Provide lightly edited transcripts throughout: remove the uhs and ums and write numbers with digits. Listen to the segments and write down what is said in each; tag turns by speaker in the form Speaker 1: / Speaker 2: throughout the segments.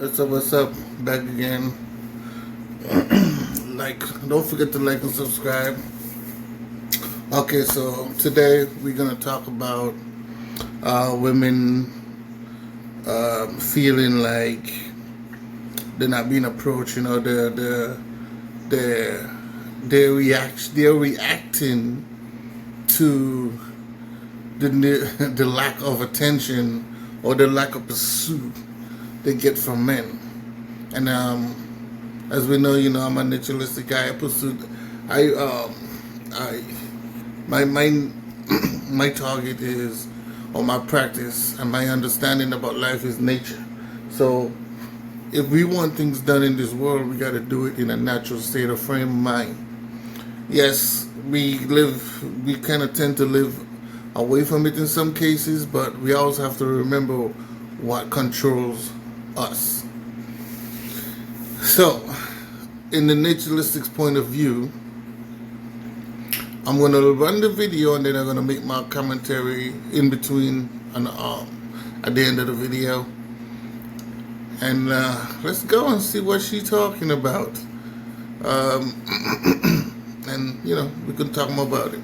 Speaker 1: What's up? Back again. Don't forget to like and subscribe. Okay, so today we're gonna talk about women feeling like they're not being approached. You know, they're reacting to the lack of attention or the lack of pursuit they get from men. And as we know, I'm a naturalistic guy. My target is, or my practice and my understanding about life is nature. So if we want things done in this world, we got to do it in a natural state of frame of mind. Yes, we kind of tend to live away from it in some cases, but we also have to remember what controls us. So, in the naturalistic point of view, I'm going to run the video and then I'm going to make my commentary in between and at the end of the video. And let's go and see what she's talking about. And, we can talk more about it.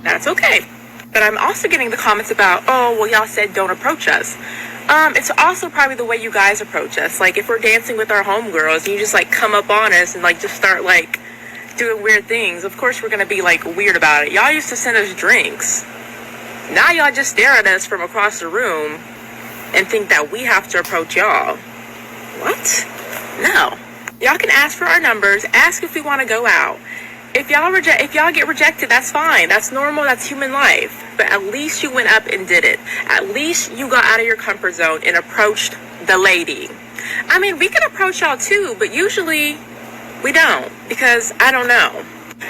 Speaker 2: That's okay. But I'm also getting the comments about, oh, well, y'all said don't approach us. It's also probably the way you guys approach us. Like, if we're dancing with our homegirls and you just, come up on us and, just start, doing weird things, of course we're going to be, weird about it. Y'all used to send us drinks. Now y'all just stare at us from across the room and think that we have to approach y'all. What? No. Y'all can ask for our numbers, ask if we want to go out. If y'all get rejected, that's fine. That's normal. That's human life. But at least you went up and did it. At least you got out of your comfort zone and approached the lady. I mean, we can approach y'all too, but usually we don't, because I don't know.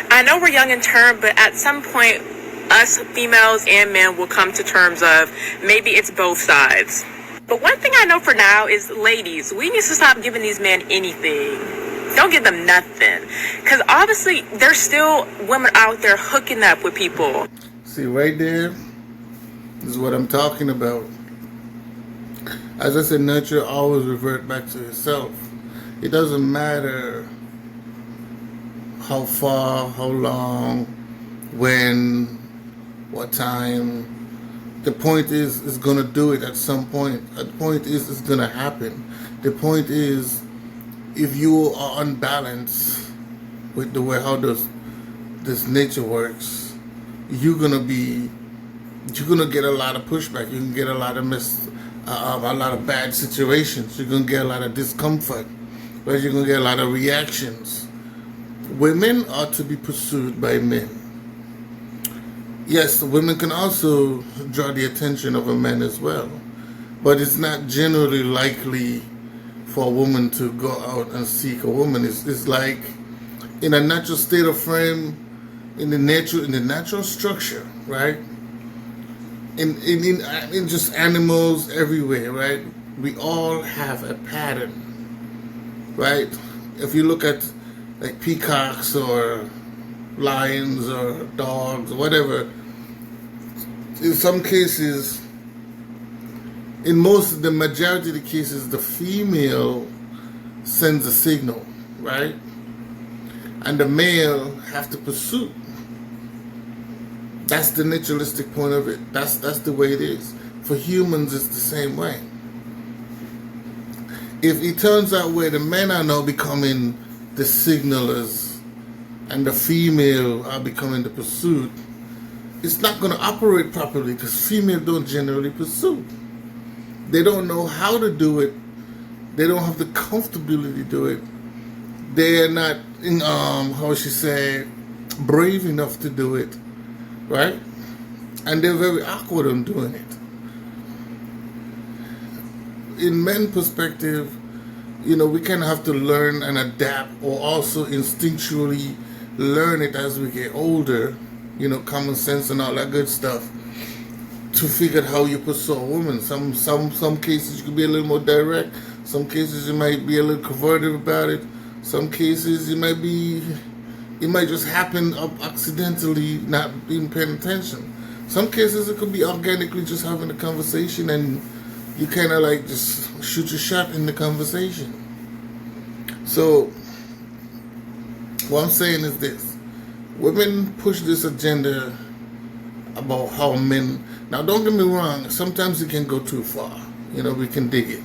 Speaker 2: I know we're young in term, but at some point, us females and men will come to terms of maybe it's both sides. But one thing I know for now is, ladies, we need to stop giving these men anything. Don't give them nothing. Because obviously, there's still women out there hooking up with people.
Speaker 1: See, right there is what I'm talking about. As I said, nature always revert back to itself. It doesn't matter how far, how long, when, what time. The point is, it's going to do it at some point. The point is, it's going to happen. The point is, if you are unbalanced with the way how this nature works, you're gonna get a lot of pushback. You can get a lot of a lot of bad situations. You're gonna get a lot of discomfort, but you're gonna get a lot of reactions. Women are to be pursued by men. Yes, women can also draw the attention of a man as well, but it's not generally likely for a woman to go out and seek a woman. It's like in a natural state of frame, in the natural structure, right? In just animals everywhere, right? We all have a pattern, right? If you look at peacocks or lions or dogs or whatever, in some cases, in the majority of the cases, the female sends a signal, right? And the male have to pursue. That's the naturalistic point of it. That's the way it is. For humans, it's the same way. If it turns out where the men are now becoming the signalers and the female are becoming the pursuit, it's not going to operate properly because females don't generally pursue. They don't know how to do it. They don't have the comfortability to do it. They're not, brave enough to do it, right? And they're very awkward on doing it. In men's perspective, we kind of have to learn and adapt, or also instinctually learn it as we get older, common sense and all that good stuff, to figure out how you pursue a woman. Some cases you can be a little more direct. Some cases you might be a little converted about it. Some cases it might just happen accidentally, not being paying attention. Some cases it could be organically just having a conversation and you kind of like just shoot your shot in the conversation. So what I'm saying is this: women push this agenda about how men. Now, don't get me wrong. Sometimes it can go too far. We can dig it,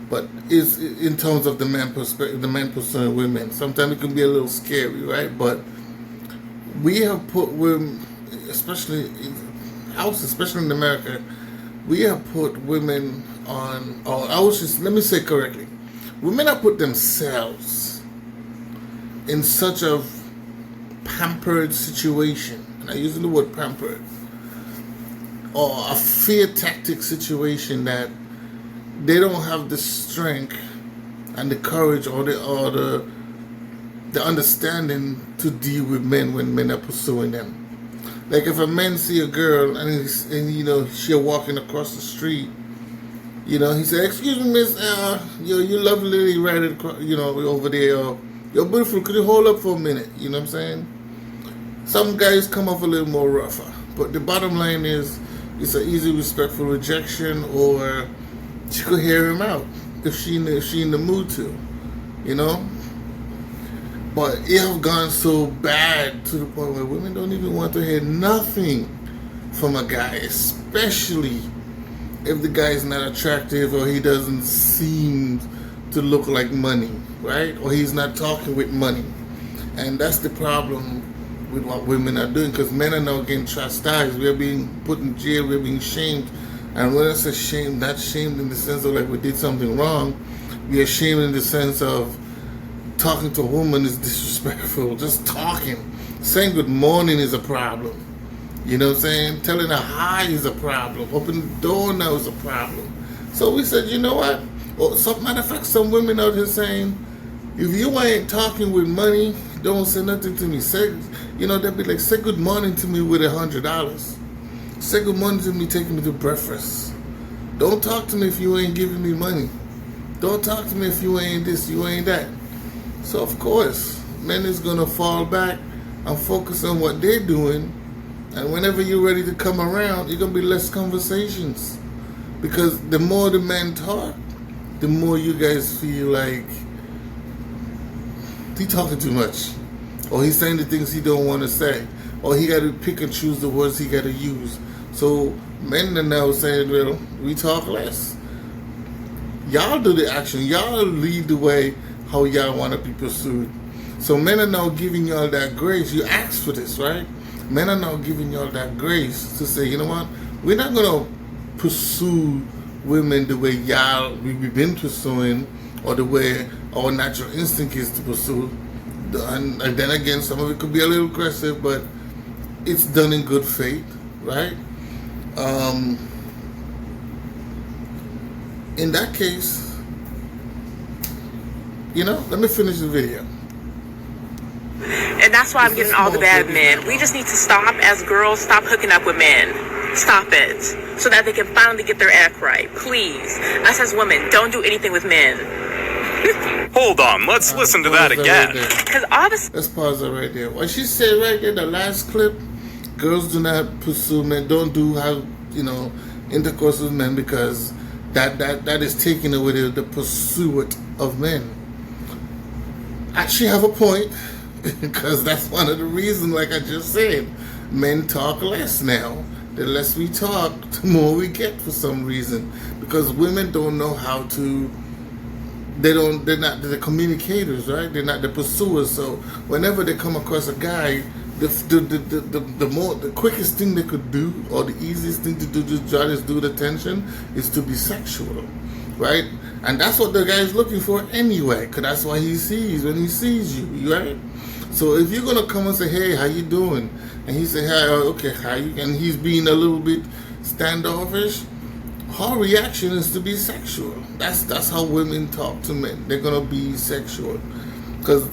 Speaker 1: but it's in terms of the man perspective, the man pursuing women. Sometimes it can be a little scary, right? But we have put women, especially in America, we have put women on. Or let me say correctly, women have put themselves in such a pampered situation, and I'm using the word pampered, or a fear tactic situation, that they don't have the strength and the courage or the understanding to deal with men when men are pursuing them. Like if a man see a girl and she walking across the street, he say, "Excuse me, miss, you lovely lady right over there, you're beautiful, could you hold up for a minute?" You know what I'm saying? Some guys come off a little more rougher, but the bottom line is, it's an easy, respectful rejection, or she could hear him out if she in the mood to, But it have gone so bad to the point where women don't even want to hear nothing from a guy, especially if the guy is not attractive or he doesn't seem to look like money, right? Or he's not talking with money. And that's the problem with what women are doing, because men are now getting chastised. We're being put in jail, we're being shamed. And when I say shamed, not shamed in the sense of like we did something wrong. We are shamed in the sense of talking to a woman is disrespectful. Just talking. Saying good morning is a problem. You know what I'm saying? Telling her hi is a problem. Opening the door now is a problem. So we said, you know what? Well, matter of fact, some women out here saying, if you ain't talking with money, don't say nothing to me. They'll be like, say good morning to me with $100. Say good morning to me taking me to breakfast. Don't talk to me if you ain't giving me money. Don't talk to me if you ain't this, you ain't that. So of course, men is gonna fall back and focus on what they're doing. And whenever you're ready to come around, you're gonna be less conversations. Because the more the men talk, the more you guys feel like he talking too much, or he's saying the things he don't want to say, or he got to pick and choose the words he got to use. So men are now saying, well, we talk less. Y'all do the action. Y'all lead the way how y'all want to be pursued. So men are now giving y'all that grace. You asked for this, right? Men are now giving y'all that grace to say, you know what? We're not going to pursue women the way we've been pursuing, or the way our natural instinct is to pursue. And then again, some of it could be a little aggressive, but it's done in good faith, right? In that case, let me finish the video.
Speaker 2: And that's why I'm getting all the bad men. We just need to stop, as girls, stop hooking up with men. Stop it. So that they can finally get their act right. Please. Us as women, don't do anything with men.
Speaker 3: Hold on, let's listen to that again.
Speaker 2: Because obviously,
Speaker 1: let's pause it right there. What she said right there, the last clip, girls do not pursue men, don't have intercourse with men, because that is taking away the pursuit of men. Actually have a point, because that's one of the reasons, like I just said, men talk less now. The less we talk, the more we get for some reason, because women don't know how to. They're not the communicators, right? They're not the pursuers. So whenever they come across a guy, the quickest thing they could do, or the easiest thing to do to try to do the attention, is to be sexual, right? And that's what the guy is looking for anyway, because that's what he sees when he sees you, right? So if you're gonna come and say, "Hey, how you doing?" and he say, "Hi, okay, how you?" and he's being a little bit standoffish, her reaction is to be sexual. That's how women talk to men. They're gonna be sexual, because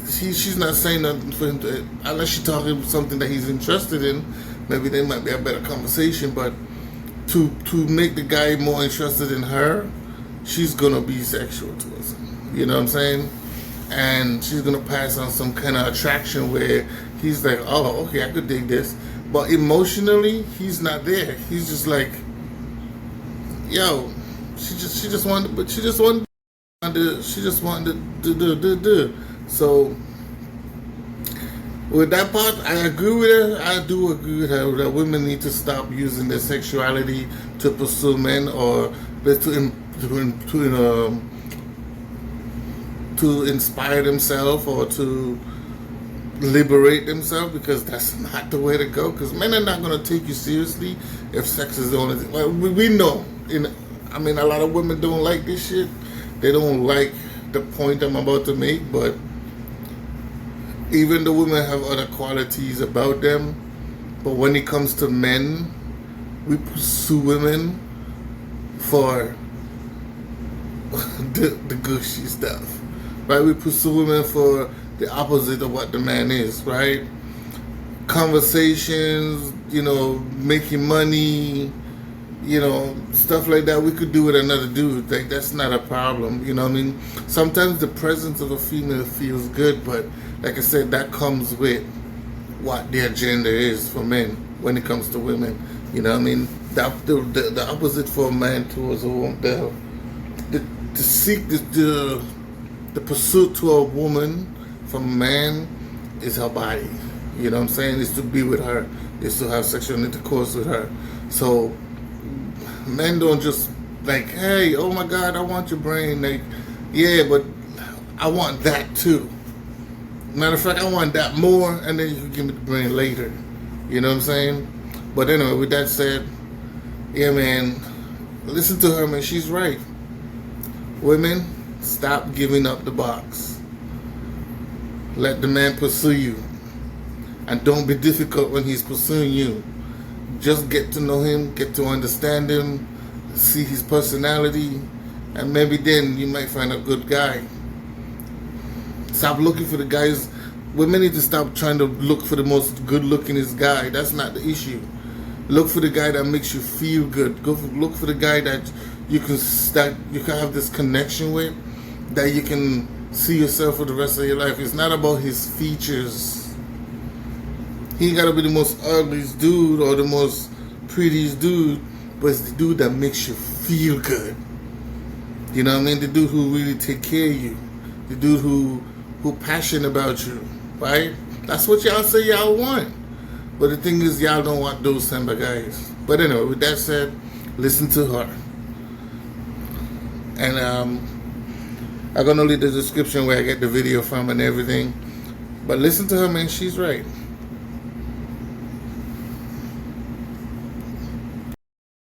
Speaker 1: she's not saying nothing for him to, unless she's talking something that he's interested in. Maybe there might be a better conversation, but to make the guy more interested in her, she's gonna be sexual to us. You know what I'm saying? And she's gonna pass on some kind of attraction where he's like, "Oh, okay, I could dig this," but emotionally, he's not there. He's just like, "Yo, She just wanted, but she just wanted to. So with that part, I agree with her. I do agree with her that women need to stop using their sexuality to pursue men or to inspire themselves or to liberate themselves, because that's not the way to go. Because men are not going to take you seriously if sex is the only thing. Well, we know. I mean, a lot of women don't like this shit. They don't like the point I'm about to make, but even the women have other qualities about them. But when it comes to men, we pursue women for the gushy stuff, right? We pursue women for the opposite of what the man is, right? Conversations, making money, stuff like that. We could do with another dude. Like, that's not a problem. You know what I mean? Sometimes the presence of a female feels good, but like I said, that comes with what the agenda is for men when it comes to women. You know what I mean? The opposite for a man towards a woman, the pursuit to a woman from a man is her body. You know what I'm saying? Is to be with her, is to have sexual intercourse with her. So men don't just like, hey, oh my God, I want your brain. Like, yeah, but I want that too. Matter of fact, I want that more, and then you can give me the brain later. You know what I'm saying? But anyway, with that said, yeah, man, listen to her, man. She's right. Women, stop giving up the box. Let the man pursue you. And don't be difficult when he's pursuing you. Just get to know him, get to understand him, see his personality, and maybe then you might find a good guy. Stop looking for the guys. Women need to stop trying to look for the most good-lookingest guy. That's not the issue. Look for the guy that makes you feel good. Look for the guy that you can have this connection with, that you can see yourself for the rest of your life. It's not about his features. He ain't gotta be the most ugliest dude or the most prettiest dude, but it's the dude that makes you feel good. You know what I mean? The dude who really take care of you. The dude who passionate about you, right? That's what y'all say y'all want. But the thing is, y'all don't want those type of guys. But anyway, with that said, listen to her. And I'm gonna leave the description where I get the video from and everything. But listen to her, man. She's right.